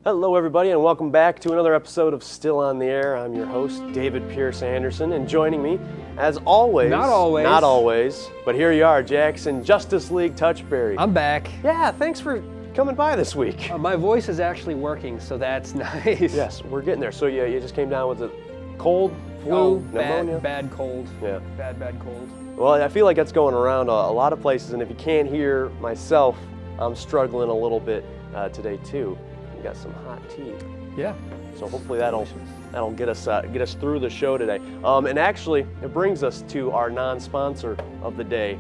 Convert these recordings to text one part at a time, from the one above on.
Hello everybody and welcome back to another episode of Still on the Air. I'm your host, David Pierce Anderson, and joining me, as always... Not always. But here you are, Jackson, Justice League Touchberry. I'm back. Yeah, thanks for coming by this week. My voice is actually working, so that's nice. Yes, we're getting there. So you just came down with a cold, flu, pneumonia? Bad cold. Yeah. Bad cold. Well, I feel like that's going around a lot of places, and if you can't hear myself, I'm struggling a little bit today too. We got some hot tea. Yeah. So hopefully that'll get us through the show today. And actually, it brings us to our non-sponsor of the day,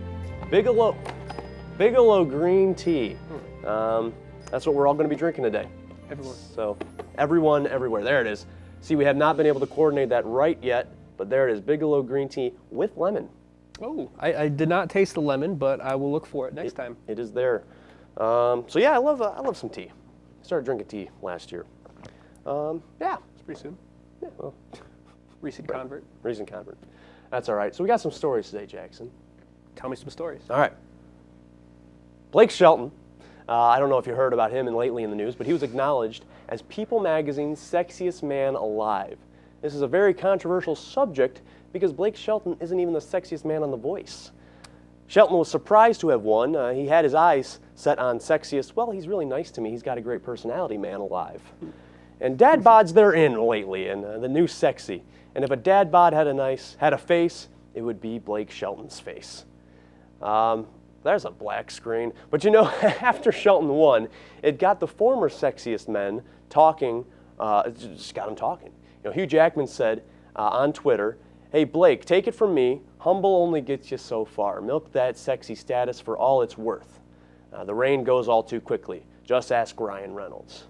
Bigelow Green Tea. That's what we're all going to be drinking today. Everyone. So everyone, everywhere. There it is. See, we have not been able to coordinate that right yet, but there it is, Bigelow Green Tea with lemon. Oh, I did not taste the lemon, but I will look for it next time. It is there. So yeah, I love some tea. I started drinking tea last year. Yeah. It's pretty soon. Yeah, well, Recent convert. recent convert. That's all right. So we got some stories today, Jackson. Tell me some stories. All right. Blake Shelton. I don't know if you heard about him lately in the news, but he was acknowledged as People Magazine's sexiest man alive. This is a very controversial subject because Blake Shelton isn't even the sexiest man on The Voice. Shelton was surprised to have won. He had his eyes set on sexiest. Well, he's really nice to me. He's got a great personality, man alive. And dad bods, they're in lately, and the new sexy. And if a dad bod had a face, it would be Blake Shelton's face. There's a black screen. But you know, after Shelton won, it got the former sexiest men talking. It just got them talking. You know, Hugh Jackman said on Twitter, "Hey Blake, take it from me. Humble only gets you so far. Milk that sexy status for all it's worth. The rain goes all too quickly. Just ask Ryan Reynolds."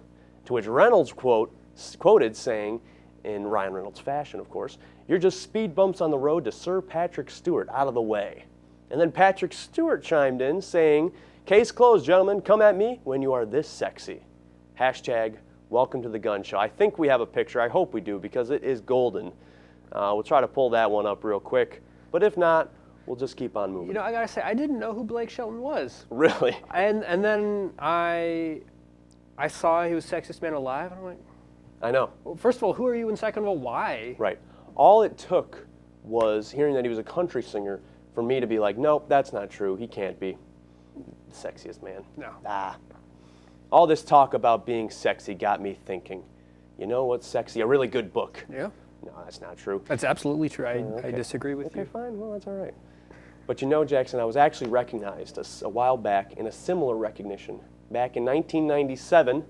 To which Reynolds quoted saying, in Ryan Reynolds fashion, of course, "You're just speed bumps on the road to Sir Patrick Stewart, out of the way." And then Patrick Stewart chimed in saying, "Case closed, gentlemen. Come at me when you are this sexy." Hashtag welcome to the gun show. I think we have a picture. I hope we do because it is golden. We'll try to pull that one up real quick. But if not, we'll just keep on moving. You know, I gotta say, I didn't know who Blake Shelton was. Really? And then I saw he was sexiest man alive, and I'm like, I know. well, first of all, who are you, and second of all, why? Right. All it took was hearing that he was a country singer for me to be like, nope, that's not true. He can't be the sexiest man. No. All this talk about being sexy got me thinking, you know what's sexy? A really good book. Yeah. No, that's not true. That's absolutely true. I Okay. disagree with you. Okay, fine. Well, that's all right. But you know, Jackson, I was actually recognized a while back in a similar recognition. Back in 1997,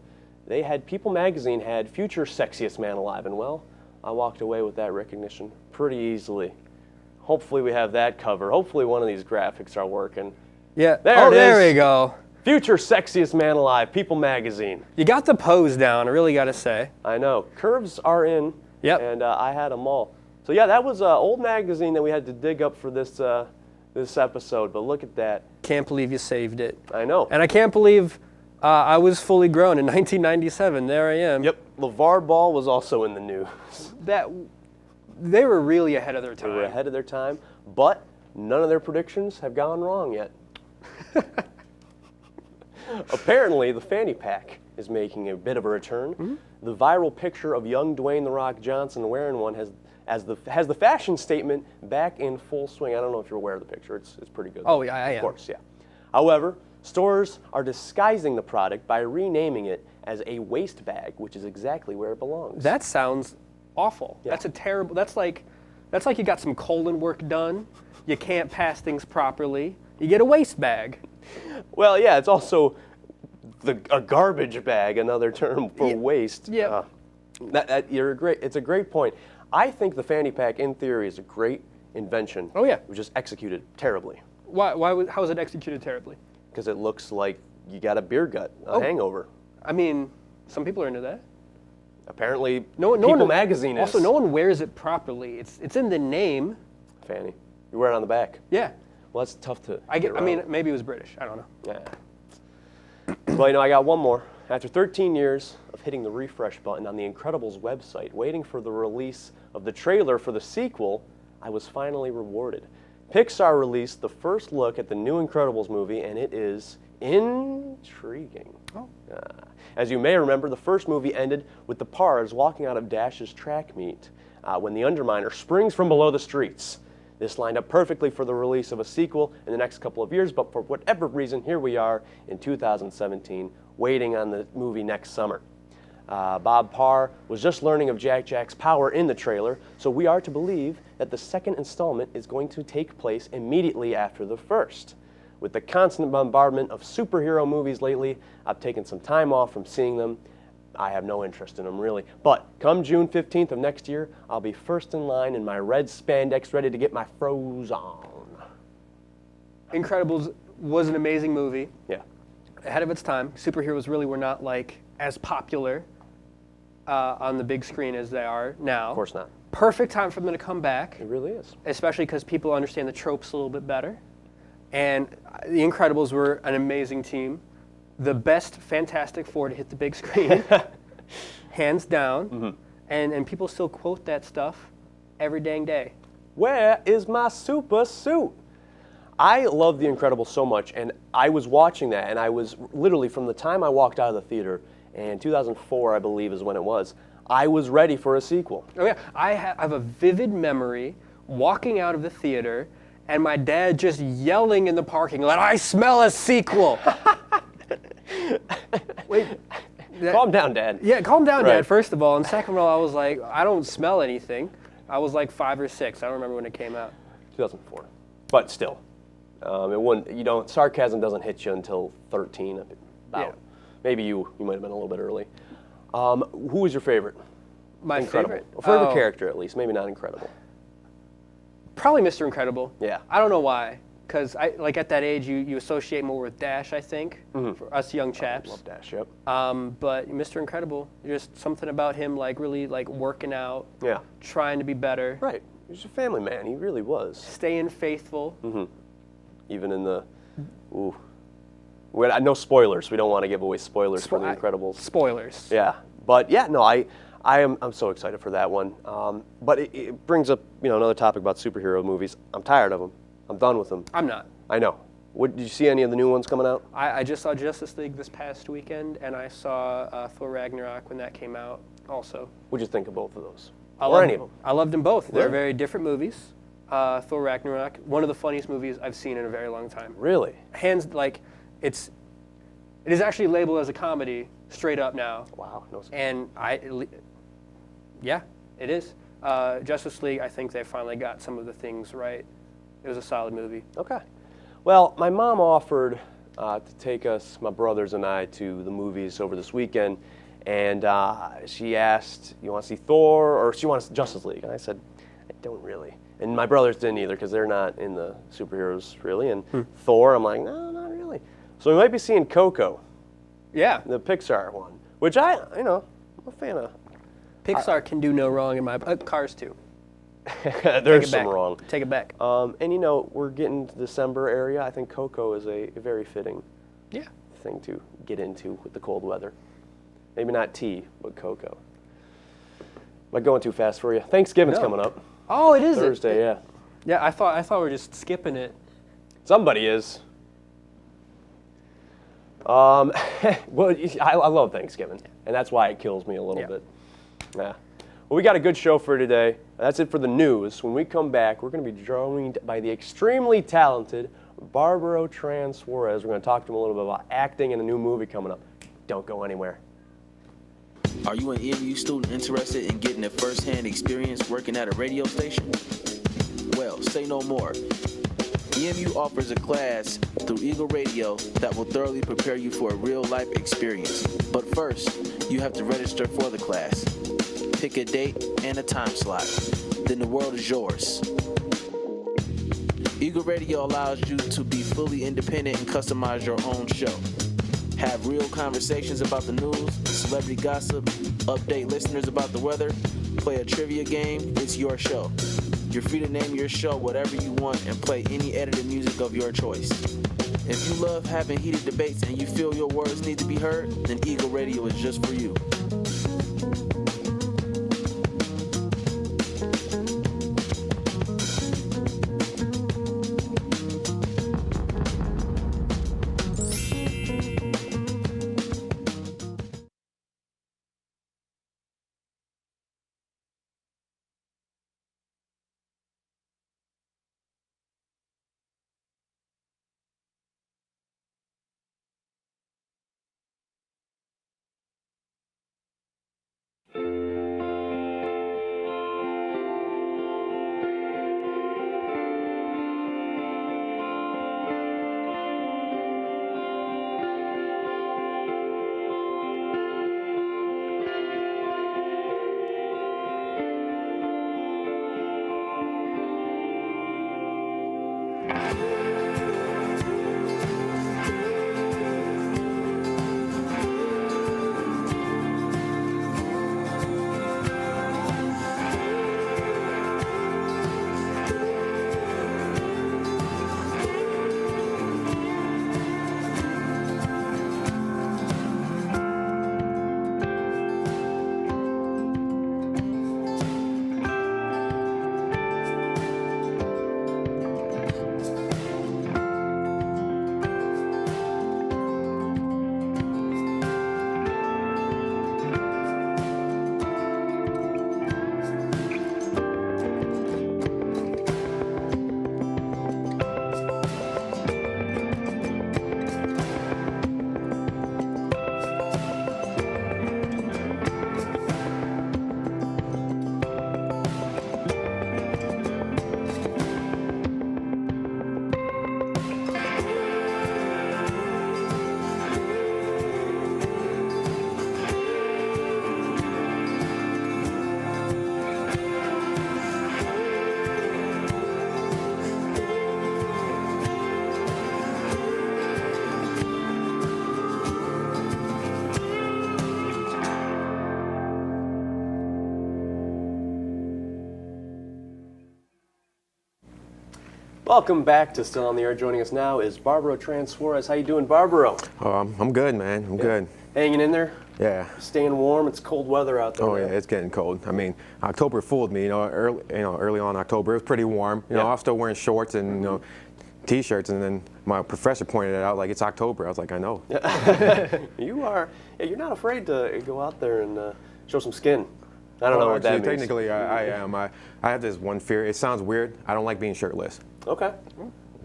People Magazine had Future Sexiest Man Alive, and well, I walked away with that recognition pretty easily. Hopefully we have that covered. Hopefully one of these graphics are working. Yeah. There it is. There we go. Future Sexiest Man Alive, People Magazine. You got the pose down, I really gotta say. I know. Curves are in. Yep. And I had them all. So yeah, that was an old magazine that we had to dig up for this episode, but look at that. Can't believe you saved it. I know. And I can't believe I was fully grown in 1997. There I am. Yep. LeVar Ball was also in the news. They were really ahead of their They time. were ahead of their time, but none of their predictions have gone wrong yet. Apparently, the fanny pack is making a bit of a return. Mm-hmm. The viral picture of young Dwayne "The Rock" Johnson wearing one has the fashion statement back in full swing. I don't know if you're aware of the picture. It's pretty good. Oh, yeah, I am. Of course, yeah. However, stores are disguising the product by renaming it as a waist bag, which is exactly where it belongs. That sounds awful. Yeah. That's a terrible. That's like you got some colon work done. You can't pass things properly. You get a waist bag. Well, yeah, it's also a garbage bag, another term for waste. Yeah. It's a great point. I think the fanny pack, in theory, is a great invention. Oh yeah. It was just executed terribly. How was it executed terribly? Because it looks like you got a beer gut, a hangover. I mean, some people are into that. Apparently, No People one, Magazine is. Also, no one wears it properly. It's in the name. Fanny. You wear it on the back. Yeah. Well, that's tough to I get around. mean, maybe it was British. I don't know. Yeah. Well, you know, I got one more. After 13 years of hitting the refresh button on the Incredibles website, waiting for the release of the trailer for the sequel, I was finally rewarded. Pixar released the first look at the new Incredibles movie, and it is Intriguing. Oh. As you may remember, the first movie ended with the Pars walking out of Dash's track meet when the Underminer springs from below the streets. This lined up perfectly for the release of a sequel in the next couple of years, but for whatever reason, here we are in 2017, waiting on the movie next summer. Bob Parr was just learning of Jack's power in the trailer, so we are to believe that the second installment is going to take place immediately after the first. With the constant bombardment of superhero movies lately, I've taken some time off from seeing them. I have no interest in them, really. But come June 15th of next year, I'll be first in line in my red spandex ready to get my froze on. Incredibles was an amazing movie. Yeah. Ahead of its time. Superheroes really were not as popular on the big screen as they are now. Of course not. Perfect time for them to come back. It really is. Especially because people understand the tropes a little bit better. And The Incredibles were an amazing team. The best Fantastic Four to hit the big screen, hands down. Mm-hmm. And people still quote that stuff every dang day. Where is my super suit? I love The Incredibles so much, and I was watching that, and I was literally, from the time I walked out of the theater, and 2004, I believe, is when it was, I was ready for a sequel. Oh yeah, I have a vivid memory walking out of the theater and my dad just yelling in the parking lot, "I smell a sequel!" Wait. Calm down, Dad. Yeah, calm down, Right. Dad, first of all. And second of all, I was like, I don't smell anything. I was like 5 or 6. I don't remember when it came out. 2004. But still, it wouldn't, sarcasm doesn't hit you until 13, about. Yeah. Maybe you might have been a little bit early. Who was your favorite? My Incredible. favorite? Or favorite character, at least. Maybe not Incredible. Probably Mr. Incredible. Yeah. I don't know why. Because at that age, you associate more with Dash, I think, for us young chaps. Love Dash, yep. But Mr. Incredible, just something about him, really working out, Yeah. trying to be better, Right. He was a family man. He really was. staying faithful. Even in the, ooh. No spoilers. We don't want to give away spoilers for The Incredibles. Spoilers. Yeah. But yeah, no, I'm so excited for that one. But it brings up, another topic about superhero movies. I'm tired of them. I'm done with them. I'm not. I know. Did you see any of the new ones coming out? I just saw Justice League this past weekend, and I saw Thor Ragnarok when that came out also. What'd you think of both of those? Any of them? I loved them both. They're Really? very different movies. Thor Ragnarok, one of the funniest movies I've seen in a very long time. Really? It is actually labeled as a comedy straight up now. Wow. No. And yeah, it is. Justice League, I think they finally got some of the things right. It was a solid movie. Okay. Well, my mom offered to take us, my brothers and I, to the movies over this weekend, and she asked, "You want to see Thor, or she wants Justice League?" And I said, "I don't really." And my brothers didn't either, because they're not in the superheroes really. And Thor, I'm like, no, not really. So we might be seeing Coco, Yeah. the Pixar one, which I'm a fan of. Pixar can do no wrong in my Cars too. There's some wrong. Take it back. And we're getting to December area. I think Coco is a very fitting thing to get into with the cold weather. Maybe not tea, but cocoa. Am I going too fast for you? Thanksgiving's coming up. Oh, it is Thursday, yeah. Yeah, I thought we were just skipping it. Somebody is. Well, I love Thanksgiving, and that's why it kills me a little bit. Yeah. Well, we got a good show for today. That's it for the news. When we come back, we're going to be joined by the extremely talented Barbaro Suarez. We're going to talk to him a little bit about acting in a new movie coming up. Don't go anywhere. Are you an EMU student interested in getting a first-hand experience working at a radio station? Well, say no more. EMU offers a class through Eagle Radio that will thoroughly prepare you for a real-life experience. But first, you have to register for the class. Pick a date and a time slot. Then the world is yours. Eagle Radio allows you to be fully independent and customize your own show. Have real conversations about the news, celebrity gossip, update listeners about the weather, play a trivia game. It's your show. You're free to name your show whatever you want and play any edited music of your choice. If you love having heated debates and you feel your words need to be heard, then Eagle Radio is just for you. Welcome back to Still on the Air. Joining us now is Barbaro Suarez. How you doing, Barbaro? I'm good, man. I'm good. Hanging in there? Yeah. Staying warm. It's cold weather out there. Oh now. yeah, it's getting cold. I mean, October fooled me. Early on October, it was pretty warm. I was still wearing shorts and t-shirts, and then my professor pointed it out like it's October. I was like, I know. You are. Yeah, you're not afraid to go out there and show some skin. I don't know what that means. Technically, I am. I have this one fear. It sounds weird. I don't like being shirtless. Okay.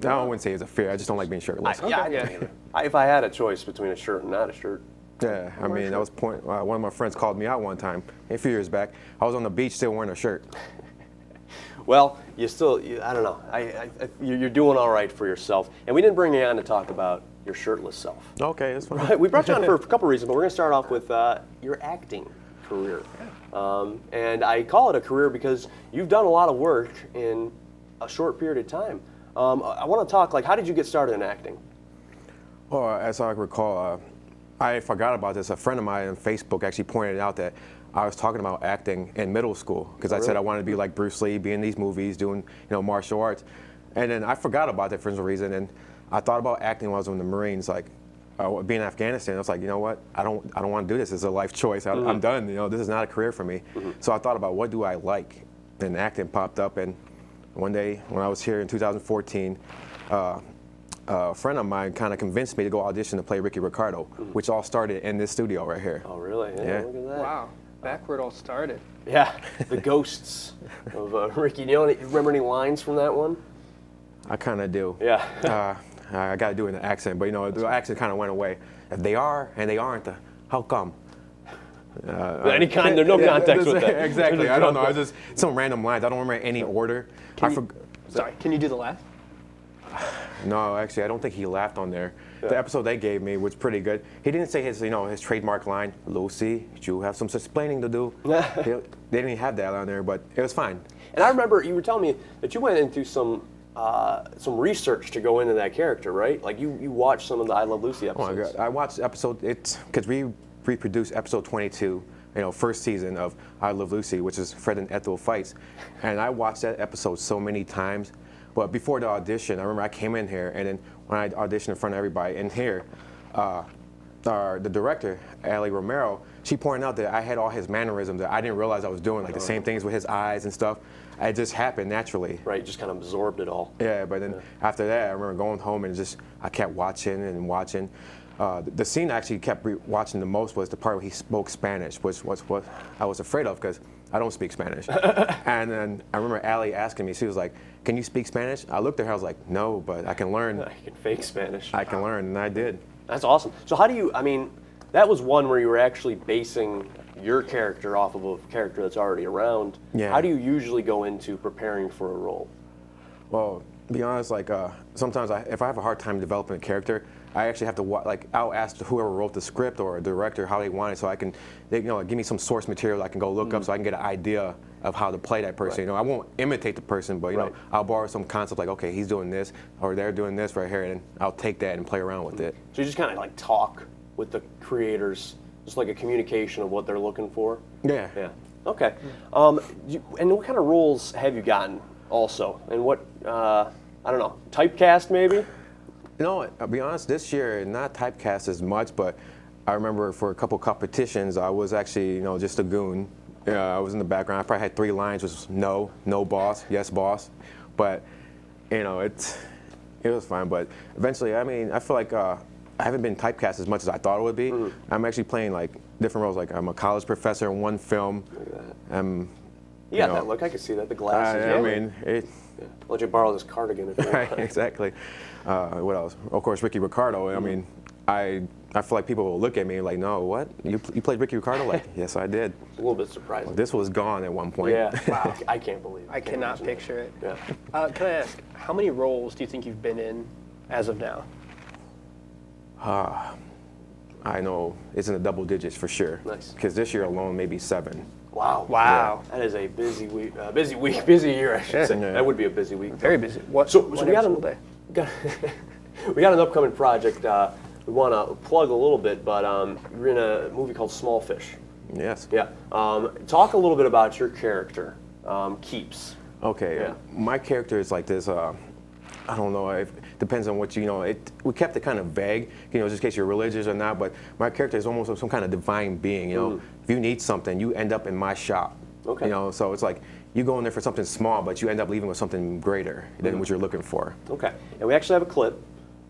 I wouldn't say it's a fear. I just don't like being shirtless. If I had a choice between a shirt and not a shirt. Yeah, I mean, that was one of my friends called me out one time a few years back. I was on the beach still wearing a shirt. Well, I don't know. You're doing all right for yourself. And we didn't bring you on to talk about your shirtless self. Okay, that's fine. Right, we brought you on for a couple reasons, but we're going to start off with your acting career. And I call it a career because you've done a lot of work in a short period of time. I want to talk, how did you get started in acting? Well, as I recall, I forgot about this. A friend of mine on Facebook actually pointed out that I was talking about acting in middle school because I said I wanted to be like Bruce Lee, be in these movies, doing martial arts, and then I forgot about that for some reason. And I thought about acting when I was in the Marines, being in Afghanistan. I was like, you know what? I don't want to do this. It's a life choice. I'm done. This is not a career for me. So I thought about what do I like, and acting popped up. And one day when I was here in 2014. A friend of mine kind of convinced me to go audition to play Ricky Ricardo, which all started in this studio right here. Oh, really? Yeah. Look at that. Wow. Back where it all started. Yeah, the ghosts of Ricky. Do you remember any lines from that one? I kind of do. Yeah. I got to do it in the accent, but the accent kind of went away. If they are and they aren't, how come? There's no context with that. Exactly. I don't know. I just some random lines. I don't remember any order. Sorry. Can you do the laugh? No, actually, I don't think he laughed on there. Yeah. The episode they gave me was pretty good. He didn't say his trademark line, "Lucy, you have some explaining to do." They didn't have that on there, but it was fine. And I remember you were telling me that you went into some research to go into that character, right? Like you watched some of the I Love Lucy episodes. Oh my God, I watched because we reproduced episode 22. First season of I Love Lucy, which is Fred and Ethel Fights, and I watched that episode so many times. But before the audition, I remember I came in here, and then when I auditioned in front of everybody in here, the director, Ali Romero, she pointed out that I had all his mannerisms that I didn't realize I was doing, like the same things with his eyes and stuff. It just happened naturally. Right, just kind of absorbed it all. Yeah, but then after that, I remember going home and I kept watching and watching. The scene I actually kept watching the most was the part where he spoke Spanish, which was what I was afraid of because I don't speak Spanish. And then I remember Allie asking me, she was like, "Can you speak Spanish?" I looked at her, I was like, "No, but I can learn." I can fake Spanish. I can learn, and I did. That's awesome. So how do you, that was one where you were actually basing your character off of a character that's already around. Yeah. How do you usually go into preparing for a role? Well, to be honest, like sometimes if I have a hard time developing a character, I actually have to I'll ask whoever wrote the script or a director how they want it, so they give me some source material I can go look up, so I can get an idea of how to play that person. Right. I won't imitate the person, but I'll borrow some concept like, okay, he's doing this or they're doing this right here, and I'll take that and play around with it. So you just kind of like talk with the creators, just like a communication of what they're looking for. Yeah. Yeah. Okay. And what kind of roles have you gotten also? And what I don't know, typecast maybe? I'll be honest, this year, not typecast as much, but I remember for a couple competitions, I was actually, just a goon. I was in the background. I probably had 3 lines, which was no boss, yes boss. But, it was fine. But eventually, I feel like I haven't been typecast as much as I thought it would be. I'm actually playing like different roles. Like I'm a college professor in one film. Look at that. You got that look. I can see that. The glasses. Yeah. I'll let you borrow this cardigan if you want. Right, exactly. What else? Of course, Ricky Ricardo. I feel like people will look at me like, no, what? You played Ricky Ricardo? Like, yes, I did. It's a little bit surprising. This was gone at one point. Yeah. Wow. I can't believe it. I cannot picture it. Yeah. Can I ask, how many roles do you think you've been in as of now? I know it's in the double digits for sure. Nice. Because this year alone, maybe 7. Wow. Wow. Yeah. That is a busy week. Busy year, I should say. Yeah. That would be a busy week. Very busy. So we got we got an upcoming project. We want to plug a little bit, but you're in a movie called Small Fish. Yes. Yeah. Talk a little bit about your character, Keeps. Okay. Yeah. My character is like this. I don't know. It depends on what we kept it kind of vague, just in case you're religious or not. But my character is almost some kind of divine being. If you need something, you end up in my shop. Okay. So it's like you go in there for something small, but you end up leaving with something greater than what you're looking for. Okay. And we actually have a clip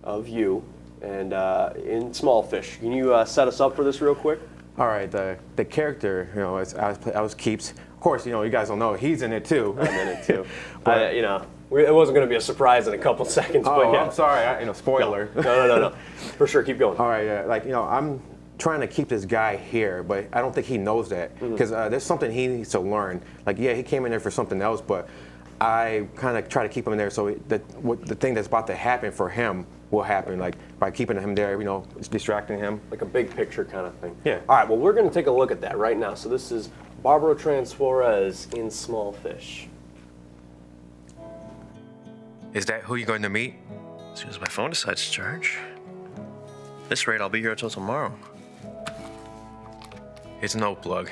of you and in Small Fish. Can you set us up for this real quick? All right. The character, I was Keeps. Of course, you guys don't know he's in it too. I'm in it too. But it wasn't going to be a surprise in a couple seconds. Oh, but yeah. I'm sorry. Spoiler. No. For sure, keep going. All right. I'm trying to keep this guy here, but I don't think he knows that because there's something he needs to learn. Like, yeah, he came in there for something else, but I kind of try to keep him in there so the thing that's about to happen for him will happen, like by keeping him there, distracting him. Like a big picture kind of thing. Yeah. All right, well, we're going to take a look at that right now. So this is Barbaro Transforez in Small Fish. Is that who you're going to meet? As soon as my phone decides to charge. At this rate, I'll be here until tomorrow. It's no plug.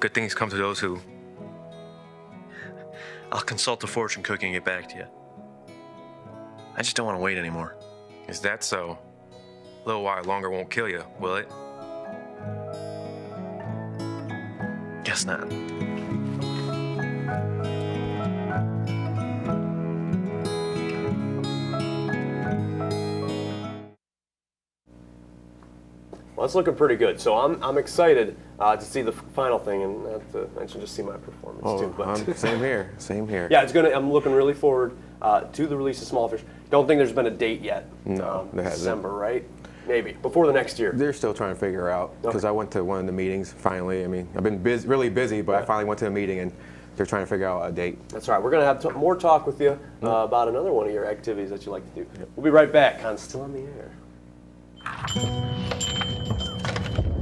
Good things come to those who... I'll consult the fortune cookie and get back to you. I just don't want to wait anymore. Is that so? A little while longer won't kill you, will it? Guess not. Well, it's looking pretty good. So I'm excited to see the final thing, and not to mention just see my performance too. But Same here. yeah, I'm looking really forward to the release of Small Fish. Don't think there's been a date yet. No, there hasn't. December, right? Maybe before the next year. They're still trying to figure out because I went to one of the meetings finally. I've been really busy, but I finally went to a meeting and they're trying to figure out a date. That's right. We're going to have more talk with you about another one of your activities that you like to do. We'll be right back on Still on the Air.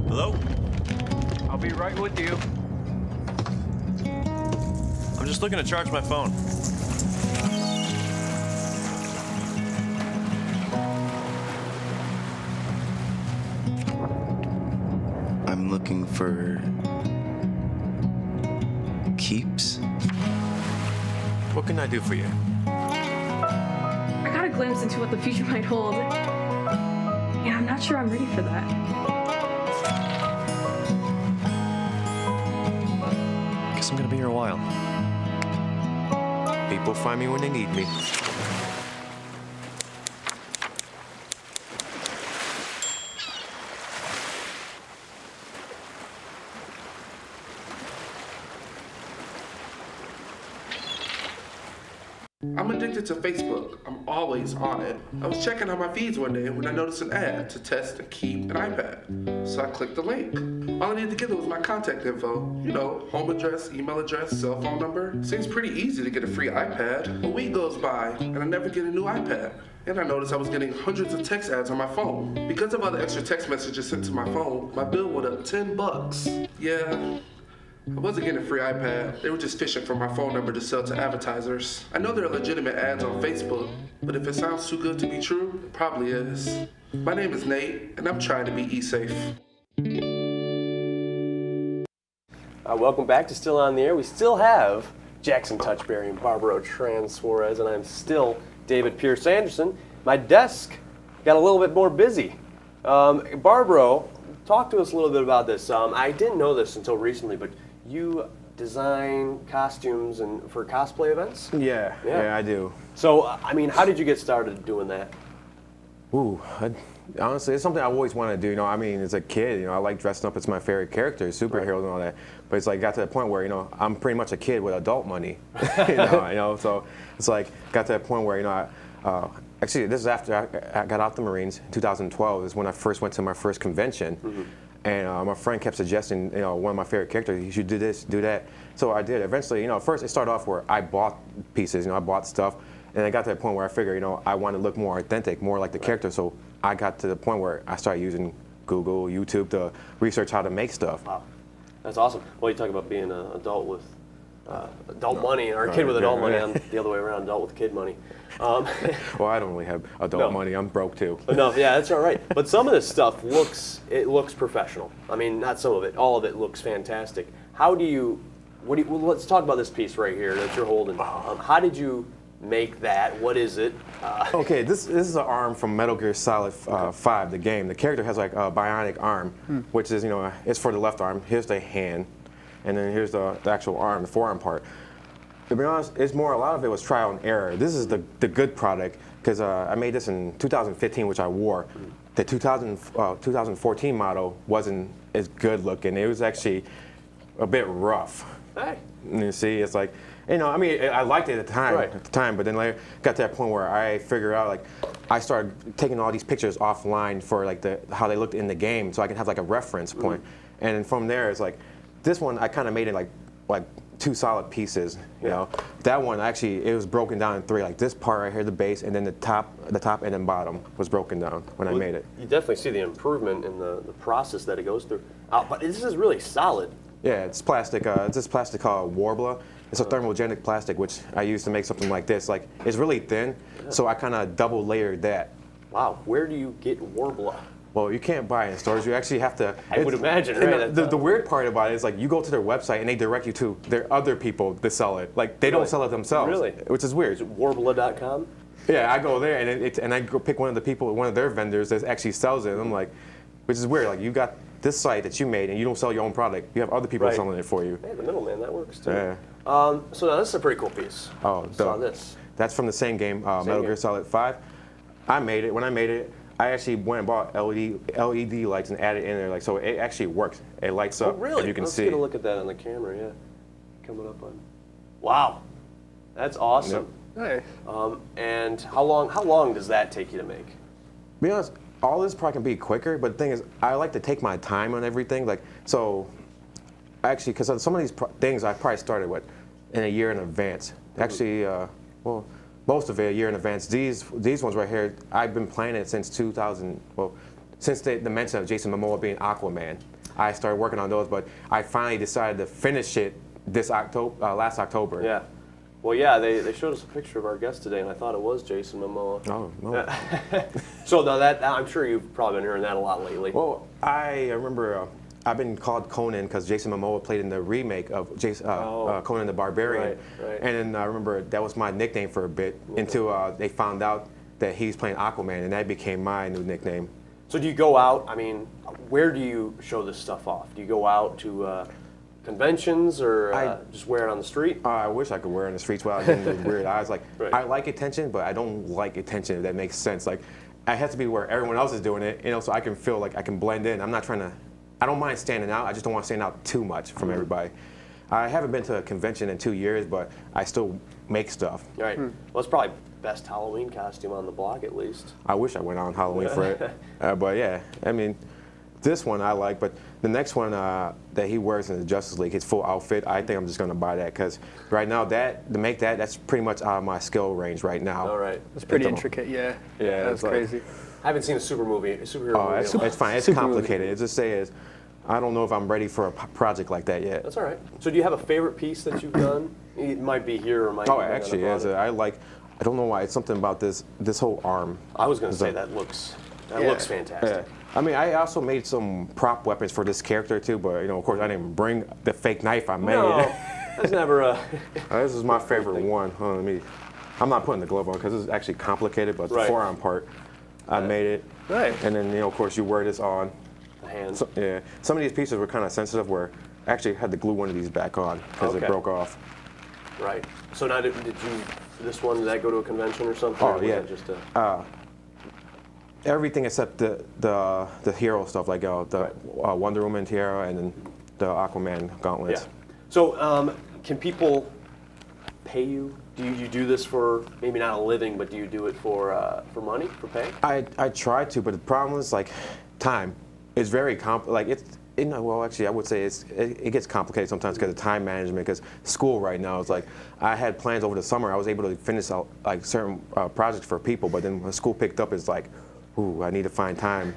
Hello? I'll be right with you. I'm just looking to charge my phone. I'm looking for... Keeps? What can I do for you? I got a glimpse into what the future might hold. Yeah, I'm not sure I'm ready for that. Guess I'm gonna be here a while. People find me when they need me. I'm addicted to Facebook. I'm always on it. I was checking on my feeds one day when I noticed an ad to test and keep an iPad. So I clicked the link. All I needed to give it was my contact info. You know, home address, email address, cell phone number. Seems pretty easy to get a free iPad. A week goes by and I never get a new iPad. And I noticed I was getting hundreds of text ads on my phone. Because of all the extra text messages sent to my phone, my bill went up $10. Yeah. I wasn't getting a free iPad. They were just fishing for my phone number to sell to advertisers. I know there are legitimate ads on Facebook, but if it sounds too good to be true, it probably is. My name is Nate, and I'm trying to be e-safe. Welcome back to Still on the Air. We still have Jackson Touchberry and Barbaro Suarez, and I'm still David Pierce Anderson. My desk got a little bit more busy. Barbaro, talk to us a little bit about this. I didn't know this until recently, but you design costumes and for cosplay events? Yeah, I do. So, I mean, how did you get started doing that? Honestly, it's something I always wanted to do. You know, I mean, as a kid, I like dressing up as my favorite characters, superheroes and all that. But it's like got to the point where, I'm pretty much a kid with adult money. So it's like got to that point where, actually, this is after I got out the Marines. 2012 is when I first went to my first convention. Mm-hmm. And my friend kept suggesting, one of my favorite characters, you should do this, do that. So I did. Eventually, first it started off where I bought pieces, I bought stuff. And I got to the point where I figured, I want to look more authentic, more like the character. So I got to the point where I started using Google, YouTube to research how to make stuff. Wow. That's awesome. Well, you talk about being an adult with adult money, or a kid with adult money, on the other way around, adult with kid money. Well, I don't really have adult money. I'm broke too. No, yeah, that's all right. But some of this stuff looks professional. I mean, not some of it. All of it looks fantastic. Let's talk about this piece right here that you're holding. How did you make that? What is it? Okay, this is an arm from Metal Gear Solid 5, the game. The character has like a bionic arm, which is, it's for the left arm. Here's the hand, and then here's the actual arm, the forearm part. To be honest, a lot of it was trial and error. This is the good product, because I made this in 2015, which I wore. The 2014 model wasn't as good looking. It was actually a bit rough. Hey. You see, it's like, I liked it at the time, but then later got to that point where I figured out, I started taking all these pictures offline for how they looked in the game, so I can have a reference point. And then from there, it's like, this one I kind of made it like two solid pieces. You know, that one actually it was broken down in three. Like this part right here, the base, and then the top, and then bottom was broken down when I made it. You definitely see the improvement in the process that it goes through. But this is really solid. Yeah, it's plastic. It's this plastic called Warbler. It's a thermogenic plastic, which I use to make something like this. It's really thin, so I kind of double layered that. Wow, where do you get Warbler? Well, you can't buy it in stores. You actually have to. I would imagine, right? The weird part about it is you go to their website and they direct you to their other people that sell it. They don't sell it themselves. Really? Which is weird. Is it Warbler.com? Yeah, I go there and I go pick one of their vendors that actually sells it. And I'm like, which is weird. You got this site that you made and you don't sell your own product. You have other people selling it for you. Hey, the middleman, that works too. Yeah. So now this is a pretty cool piece. Oh, saw this. That's from the same game, Metal Gear Solid 5. I made it. When I made it, I actually went and bought LED lights and added in there, so it actually works. It lights up. Oh, really? If you can Let's see. get a look at that on the camera. Yeah, coming up on. Wow, that's awesome. Nice. And how long does that take you to make? To be honest, all this probably can be quicker, but the thing is, I like to take my time on everything. Actually, because some of these things I probably started in a year in advance. Actually, most of it a year in advance. These ones right here, I've been planning it since 2000. Well, since the mention of Jason Momoa being Aquaman, I started working on those. But I finally decided to finish it last October. Yeah. Well, yeah, they showed us a picture of our guest today, and I thought it was Jason Momoa. Oh, no. So now I'm sure you've probably been hearing that a lot lately. Well, I remember I've been called Conan because Jason Momoa played in the remake of Conan the Barbarian. Right. And then I remember that was my nickname for a bit until they found out that he's playing Aquaman, and that became my new nickname. So do you go out, where do you show this stuff off? Do you go out to conventions or just wear it on the street? I wish I could wear it on the streets without getting weird eyes. I like attention, but I don't like attention, if that makes sense. I have to be where everyone else is doing it, so I can feel like I can blend in. I don't mind standing out. I just don't want to stand out too much from everybody. I haven't been to a convention in 2 years, but I still make stuff. Right. Well, it's probably best Halloween costume on the block at least. I wish I went on Halloween for it. But yeah, I mean, this one I like, but the next one that he wears in the Justice League, his full outfit, I think I'm just gonna buy that because right now to make that's pretty much out of my skill range right now. All right. It's pretty intricate, yeah. Yeah, That's it's like- crazy. I haven't seen a superhero movie. Oh, in a while. it's fine. It's Super complicated. It just says, I don't know if I'm ready for a project like that yet. That's all right. So do you have a favorite piece that you've done? It might be here or might be Oh, on a actually, yes. project. I don't know why. It's something about this whole arm. I was going to It's say like- that looks Yeah. fantastic. Yeah. I mean, I also made some prop weapons for this character too, but of course, I didn't bring the fake knife I made. No, that's never a. This is my favorite one. Hold on, I'm not putting the glove on because it's actually complicated, but the Right. forearm part, I made it. Right. And then, of course, you wear this on. The hand. So, yeah. Some of these pieces were kind of sensitive where I actually had to glue one of these back on because Okay. it broke off. Right. So now did you this one? Did that go to a convention or something? Oh, or was yeah. that just a, Everything except the hero stuff, like the Wonder Woman tiara and then the Aquaman yeah. gauntlets. So can people pay you? Do you do this for maybe not a living, but do you do it for money, for pay? I try to, but the problem is like time. It's very well, actually, I would say it gets complicated sometimes because of time management. Because school right now is like, I had plans over the summer. I was able to finish out like certain projects for people, but then when school picked up, it's like, ooh, I need to find time.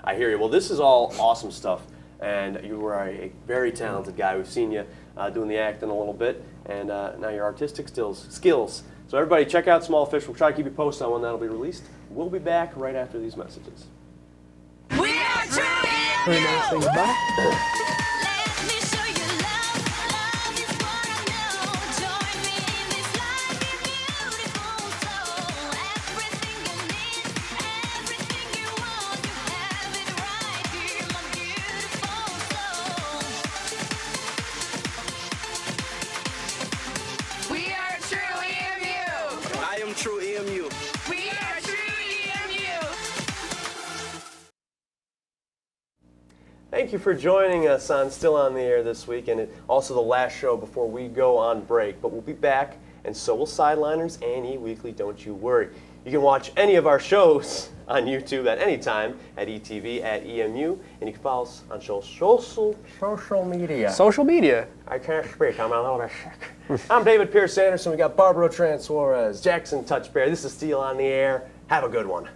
I hear you. Well, this is all awesome stuff, and you are a very talented guy. We've seen you doing the acting a little bit, and now your artistic skills. So everybody, check out Small Fish. We'll try to keep you posted on when that'll be released. We'll be back right after these messages. We are true. Very nice thing about it. Let me show you love. Love is what I know. Join me in this life, a beautiful soul. Everything you need, everything you want, you have it right here, my beautiful soul. We are true EMU. I am true EMU. We are true EMU. Thank you for joining us on Still on the Air this week, and also the last show before we go on break. But we'll be back, and so will Sideliners and E-Weekly, don't you worry. You can watch any of our shows on YouTube at any time at ETV, at EMU, and you can follow us on social media. Social media. I can't speak, I'm a little bit sick. I'm David Pierce Anderson, we got Barbaro Trans Suarez, Jackson Touchberry. This is Still on the Air. Have a good one.